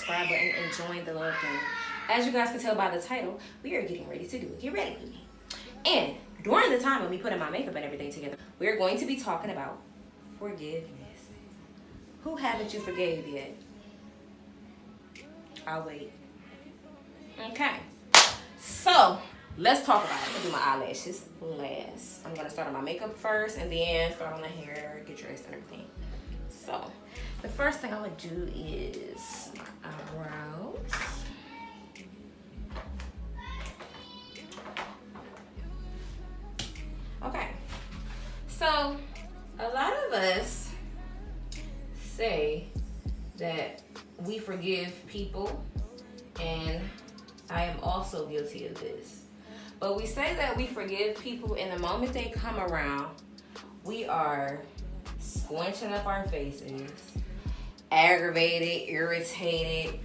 subscribe button and join the love game. As you guys can tell by the title, we are getting ready to do it. Get ready with me. And during the time of me putting my makeup and everything together, we're going to be talking about forgiveness. Who haven't you forgave yet? I'll wait. Okay. So, let's talk about it. I'm going to do my eyelashes last. I'm going to start on my makeup first and then start on the hair, get dressed and everything. So, the first thing I'm going to do is my eyebrows. Okay. So, a lot of us say that we forgive people, and I am also guilty of this. But we say that we forgive people, and the moment they come around, we are squinching up our faces, aggravated, irritated,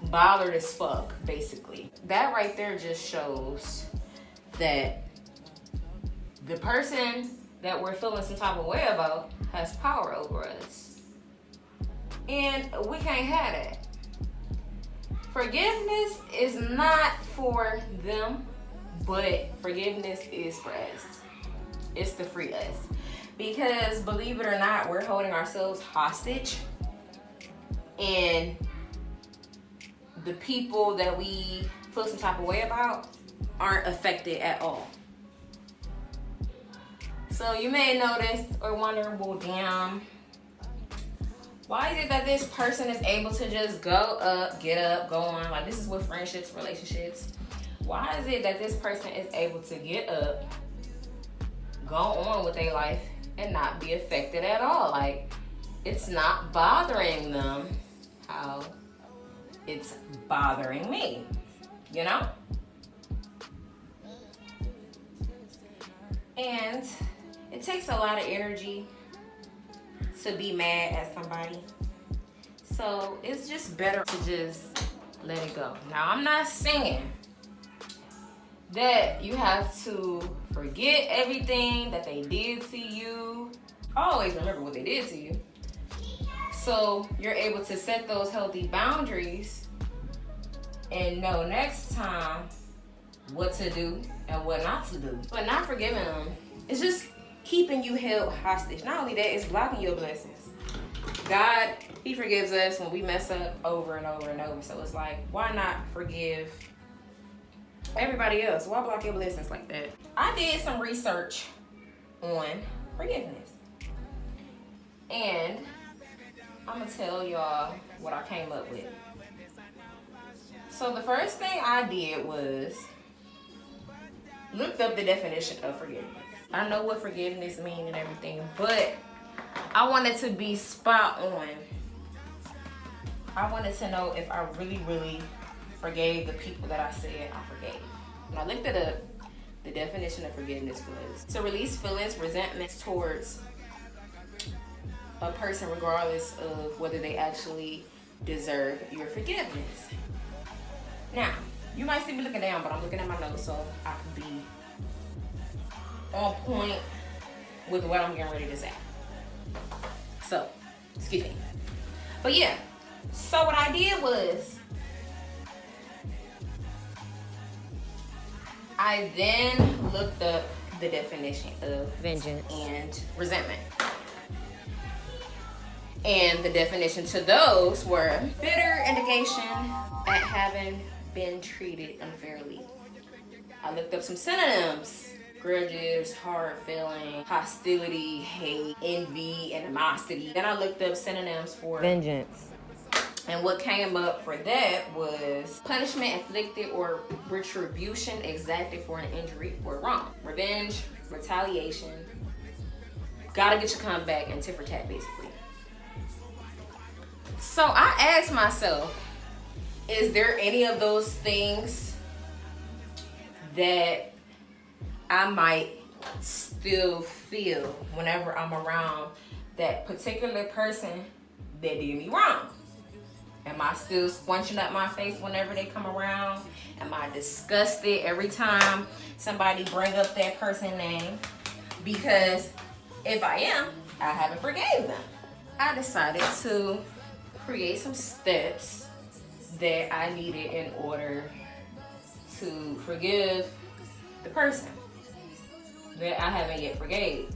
bothered as fuck, basically. That right there just shows that the person that we're feeling some type of way about has power over us. And we can't have that. Forgiveness is not for them, but forgiveness is for us. It's to free us. Because believe it or not, we're holding ourselves hostage. And the people that we feel some type of way about aren't affected at all. So you may notice or wonder, well, damn, why is it that this person is able to just go up, get up, go on? Like, this is with friendships, relationships. Why is it that this person is able to get up, go on with their life, and not be affected at all? Like, it's not bothering them how it's bothering me, you know? And it takes a lot of energy to be mad at somebody. So it's just better to just let it go. Now, I'm not saying that you have to forget everything that they did to you. Always remember what they did to you. So you're able to set those healthy boundaries and know next time what to do and what not to do. But not forgiving them, it's just keeping you held hostage. Not only that, it's blocking your blessings. God, he forgives us when we mess up over and over and over. So it's like, why not forgive everybody else? Why block your blessings like that? I did some research on forgiveness. And I'm going to tell y'all what I came up with. So the first thing I did was looked up the definition of forgiveness. I know what forgiveness means and everything, but I wanted to be spot on. I wanted to know if I really, really forgave the people that I said I forgave. When I looked it up, the definition of forgiveness was to release feelings, resentments towards a person regardless of whether they actually deserve your forgiveness. Now, you might see me looking down, but I'm looking at my notes so I can be on point with what I'm getting ready to say. So, excuse me. But yeah, so what I did was I then looked up the definition of vengeance and resentment. And the definition to those were bitter indication at having been treated unfairly. I looked up some synonyms: grudges, hard feeling, hostility, hate, envy, animosity. Then I looked up synonyms for vengeance. And what came up for that was punishment inflicted or retribution exacted for an injury or wrong. Revenge, retaliation, gotta get your comeback, and tit for tat, basically. So I asked myself, is there any of those things that I might still feel whenever I'm around that particular person that did me wrong? Am I still squinching up my face whenever they come around? Am I disgusted every time somebody bring up that person's name? Because if I am, I haven't forgave them. I decided to create some steps that I needed in order to forgive the person that I haven't yet forgave.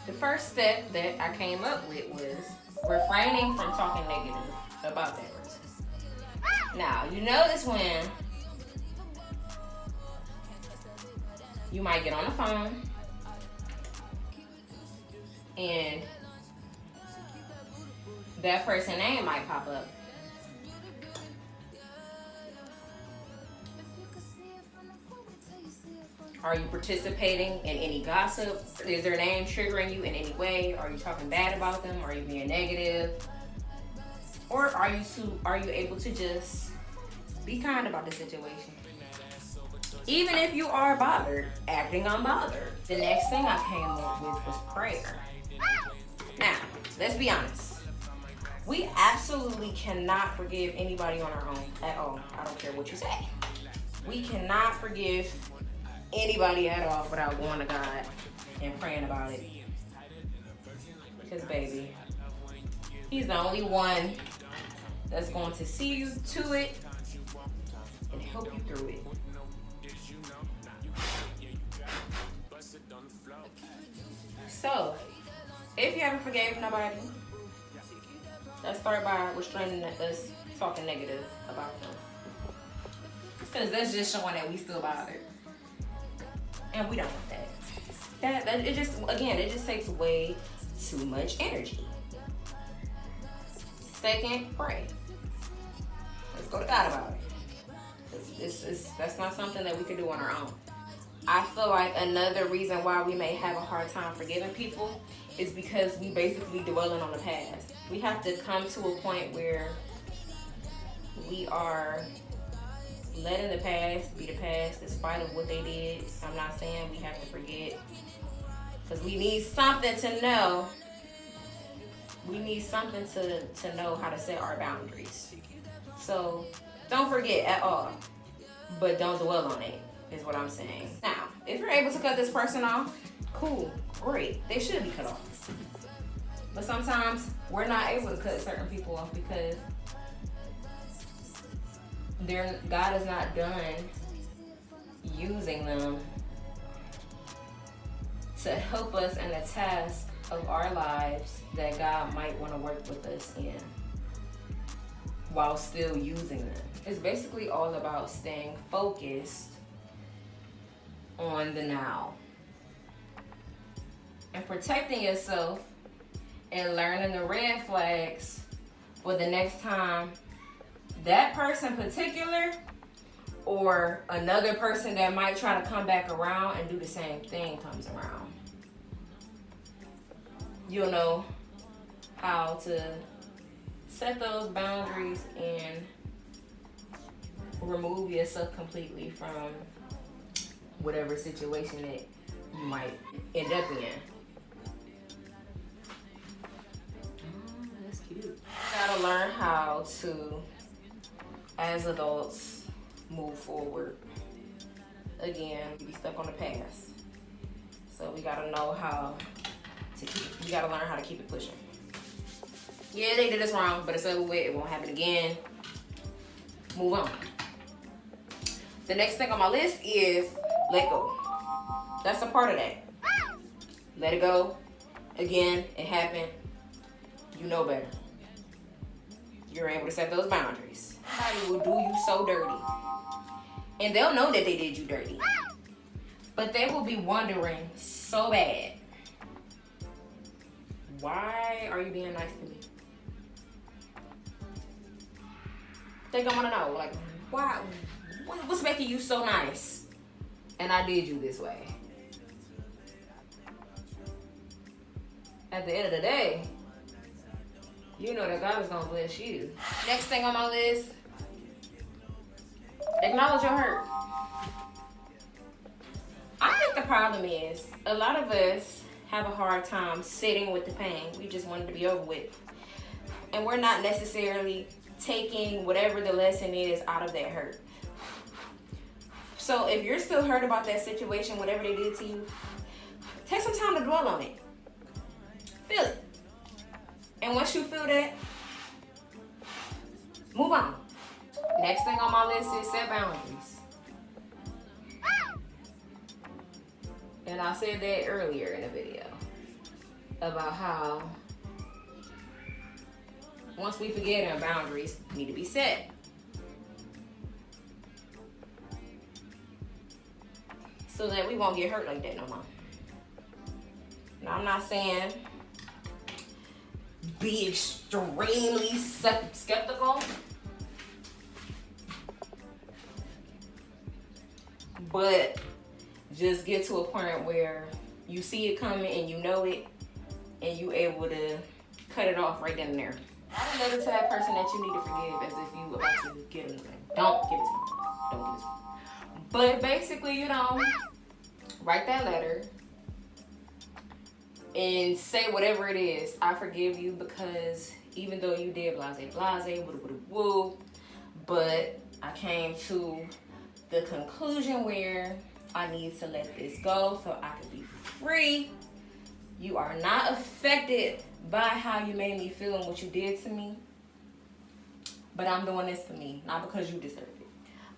The first step that I came up with was refraining from talking negative about that person. Now, you notice when you might get on the phone and that person's name might pop up. Are you participating in any gossip? Is their name triggering you in any way? Are you talking bad about them? Are you being negative? Or are you able to just be kind about the situation? Even if you are bothered, acting unbothered. The next thing I came up with was prayer. Now, let's be honest. We absolutely cannot forgive anybody on our own at all. I don't care what you say. We cannot forgive anybody at all without going to God and praying about it. Because baby, He's the only one that's going to see you to it and help you through it. So, if you haven't forgave nobody, let's start by restraining us talking negative about them. Because that's just showing that we still bothered. And we don't want that. It just takes way too much energy. Second, pray. Let's go to God about it. That's not something that we can do on our own. I feel like another reason why we may have a hard time forgiving people is because we basically dwelling on the past. We have to come to a point where we are letting the past be the past despite of what they did. I'm not saying we have to forget, because we need something to know. We need something to know how to set our boundaries. So don't forget at all, but don't dwell on it, is what I'm saying. Now, if you're able to cut this person off, cool, great. They should be cut off. But sometimes we're not able to cut certain people off because God is not done using them to help us in the task of our lives that God might want to work with us in while still using them. It's basically all about staying focused on the now and protecting yourself and learning the red flags for the next time that person particular or another person that might try to come back around and do the same thing comes around. You'll know how to set those boundaries and remove yourself completely from whatever situation that you might end up in. Oh, that's cute. You gotta learn how to, as adults, move forward. Again, we be stuck on the past. So we gotta know how to we gotta learn how to keep it pushing. Yeah, they did this wrong, but it's over with. It won't happen again. Move on. The next thing on my list is let go. That's a part of that. Let it go. Again, it happened. You know better. You're able to set those boundaries. Somebody will do you so dirty. And they'll know that they did you dirty. But they will be wondering so bad, why are you being nice to me? They're gonna wanna know, like, why? What's making you so nice? And I did you this way. At the end of the day, you know that God is gonna bless you. Next thing on my list, acknowledge your hurt. I think the problem is a lot of us have a hard time sitting with the pain. We just want it to be over with. And we're not necessarily taking whatever the lesson is out of that hurt. So if you're still hurt about that situation, whatever they did to you, take some time to dwell on it. Feel it. And once you feel that, move on. Next thing on my list is set boundaries. And I said that earlier in the video about how once we forget our boundaries need to be set. So that we won't get hurt like that no more. Now, I'm not saying be extremely skeptical, but just get to a point where you see it coming and you know it, and you able to cut it off right then and there. Write a letter to that person that you need to forgive as if you about to give them the thing. Don't give it to them. Don't give it to them. But basically, you know, write that letter and say whatever it is. I forgive you because even though you did blase, woo, but I came to the conclusion where I need to let this go so I can be free. You are not affected by how you made me feel and what you did to me. But I'm doing this for me, not because you deserve it,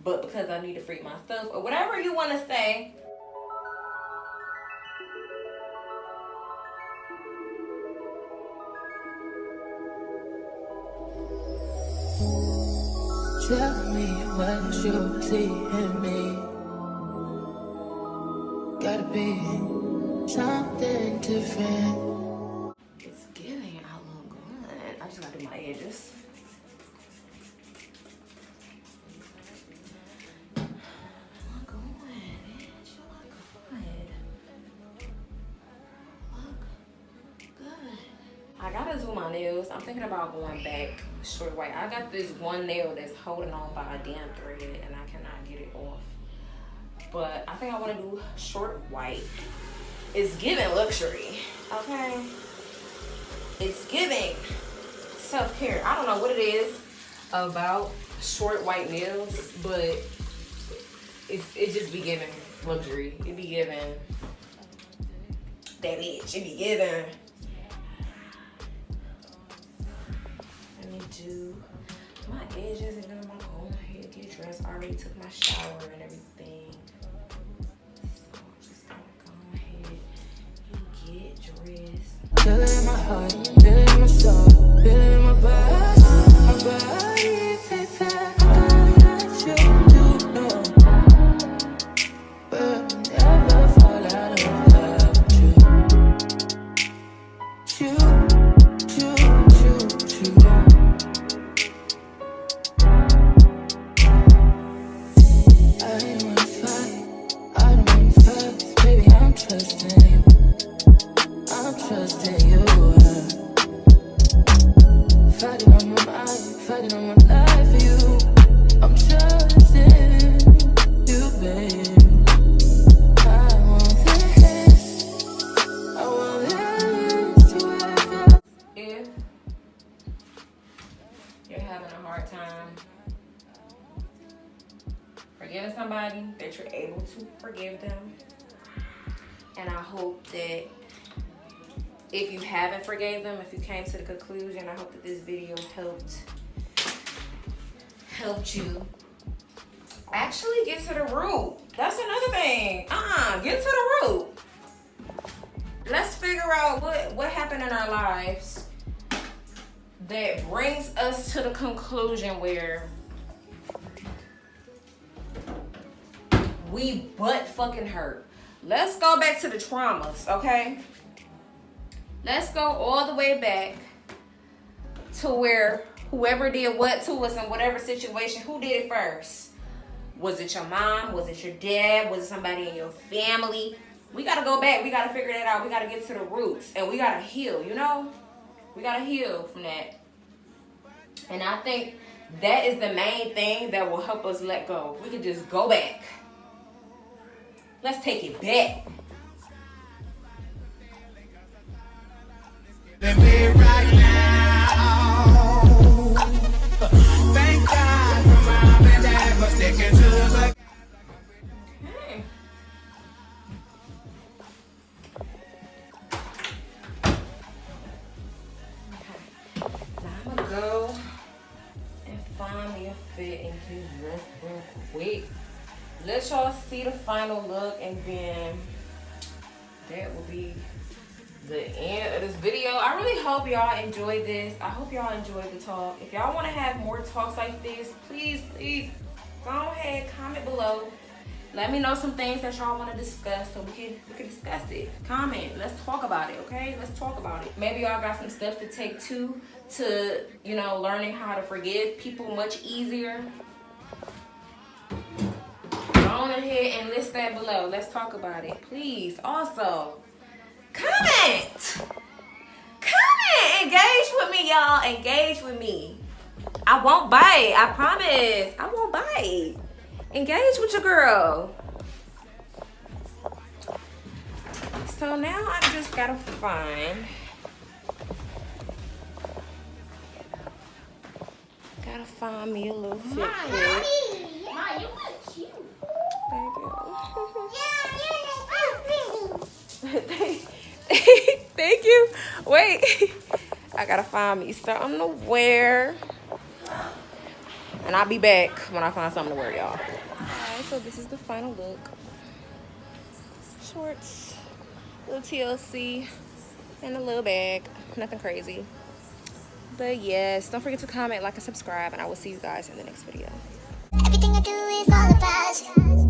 but because I need to free myself or whatever you want to say. Tell me what you see in me. Gotta be something different. It's giving. I look good. I just gotta do my edges. Look good, bitch. You look good. Look good. I gotta do my nails. I'm thinking about going back short white. I got this one nail that's holding on by a damn thread and I cannot get it off. But I think I want to do short white. It's giving luxury, okay? It's giving self-care. I don't know what it is about short white nails, but it just be giving luxury. It be giving that bitch. It be giving. Let me do my edges and then I'm gonna go ahead, get dressed. I already took my shower and everything. So I'm just gonna go ahead and get dressed. Feel it in my heart, feel it in my soul, feel it in my body. My body, baby, I you know. But we'll never fall out of love with you. You. I don't wanna fight, I don't wanna fuss, baby, I'm trusting you. I'm trusting you. Fighting on my mind, fighting on my life for you. I'm trusting you, babe. I want this to work. If you're having a hard time forgiving somebody, that you're able to forgive them. And I hope that if you haven't forgave them, if you came to the conclusion, I hope that this video helped you actually get to the root. That's another thing. Get to the root. Let's figure out what happened in our lives that brings us to the conclusion where we butt fucking hurt. Let's go back to the traumas, okay? Let's go all the way back to where whoever did what to us in whatever situation, who did it first? Was it your mom? Was it your dad? Was it somebody in your family? We gotta go back. We gotta figure that out. We gotta get to the roots and we gotta heal, you know? We gotta heal from that. And I think that is the main thing that will help us let go. We can just go back. Let's take it back. Let me right now. Thank God for mom and dad for sticking to the let y'all see the final look, and then that will be the end of this video. I really hope y'all enjoyed this. I hope y'all enjoyed the talk. If y'all want to have more talks like this, please go ahead, comment below. Let me know some things that y'all want to discuss so we can discuss it. Comment. Let's talk about it, okay? Let's talk about it. Maybe y'all got some steps to take too to, you know, learning how to forgive people much easier. Go on ahead and list that below. Let's talk about it. Please, also, comment. Engage with me, y'all. Engage with me. I won't bite. I promise. I won't bite. Engage with your girl. So now I just gotta find me a little fit. Ma, you look cute. Thank you. Thank you. Wait. I gotta find me something to wear. And I'll be back when I find something to wear, y'all. Alright, so this is the final look. Shorts, little TLC, and a little bag. Nothing crazy. But yes, don't forget to comment, like, and subscribe, and I will see you guys in the next video. Everything I do is all about you.